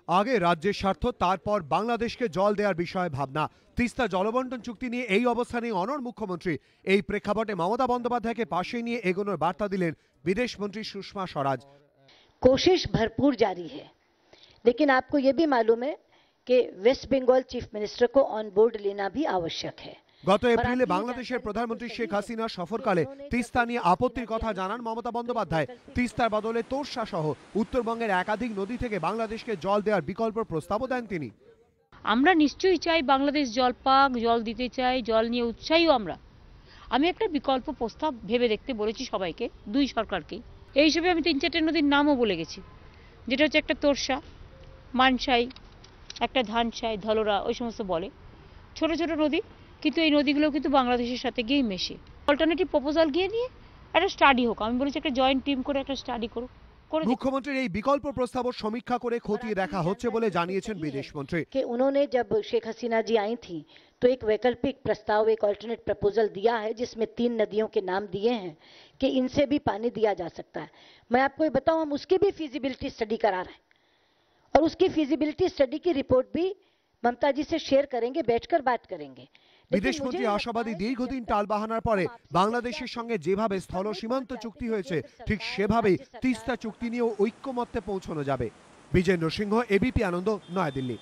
আগে রাজ্যের স্বার্থ, তারপর বাংলাদেশকে জল দেওয়ার বিষয়ে ভাবনা। তিস্তা জলবন্টন চুক্তি নিয়ে এই অবস্থানে অনড় মুখ্যমন্ত্রী। এই প্রেক্ষাপটে মমতা বন্দ্যোপাধ্যায়কে পাশে নিয়ে এগোনোর বার্তা দিলেন বিদেশমন্ত্রী সুষমা স্বরাজ। कोशिश भरपूर जारी है, लेकिन आपको ये भी मालूम है कि वेस्ट बंगाल चीफ मिनिस्टर को ऑन बोर्ड लेना भी आवश्यक है। গত এপ্রিলে বাংলাদেশের প্রধানমন্ত্রী শেখ হাসিনা সফরকালে তিস্তা নিয়ে আপত্তির কথা জানান মমতা বন্দ্যোপাধ্যায়। তিস্তার বদলে তোরসা সহ উত্তরবঙ্গের একাধিক নদী থেকে বাংলাদেশকে জল দেওয়ার বিকল্প প্রস্তাবও দেন তিনি। আমরা নিশ্চয়ই চাই বাংলাদেশ জল পাক, জল দিতে চাই, জল নিয়ে উৎসাহীও আমরা। আমি একটা বিকল্প প্রস্তাব ভেবে দেখতে বলেছি সবাইকে, দুই সরকারকেই। এই হিসেবে আমি 3-4টে নদীর নামও বলে গেছি, যেটা হচ্ছে একটা তোরসা, মানসাই, একটা ধানসাই, ধলোরা, ওই সমস্ত বলে ছোট ছোট নদী, কিন্তু এই নদীগুলো কিন্তু বাংলাদেশের সাথে গিয়েই মেশে। অল্টারনেটিভ প্রপোজাল গিয়ে নিয়ে একটা স্টাডি হোক, আমি বলেছি একটা জয়েন্ট টিম করে একটা স্টাডি করুক। মুখ্যমন্ত্রীর এই বিকল্প প্রস্তাব সমীক্ষা করে খতিয়ে দেখা হচ্ছে বলে জানিয়েছেন বিদেশমন্ত্রী। कि उन्होंने जब शेख हसीना जी आई थी तो एक वैकल्पिक प्रस्ताव, एक ऑल्टरनेट प्रपोजल दिया है जिसमें 3 नदियों के नाम दिए हैं कि इनसे भी पानी दिया जा सकता है। मैं आपको ये बताऊं, हम उसकी भी फिजिबिलिटी स्टडी करा रहे हैं और उसकी फिजिबिलिटी स्टडी की रिपोर्ट भी ममता जी से शेयर करेंगे, बैठकर बात करेंगे। বিদেশমন্ত্রী আশাবাদী দীর্ঘদিন টালবাহানার পরে বাংলাদেশের সঙ্গে যেভাবে স্থল সীমান্ত চুক্তি হয়েছে ঠিক সেভাবেই তিস্তা চুক্তি নিয়েও ঐক্যমত্যে পৌঁছানো যাবে। বিজেন্দ্র সিংহ, এবিপি আনন্দ, নয়াদিল্লি।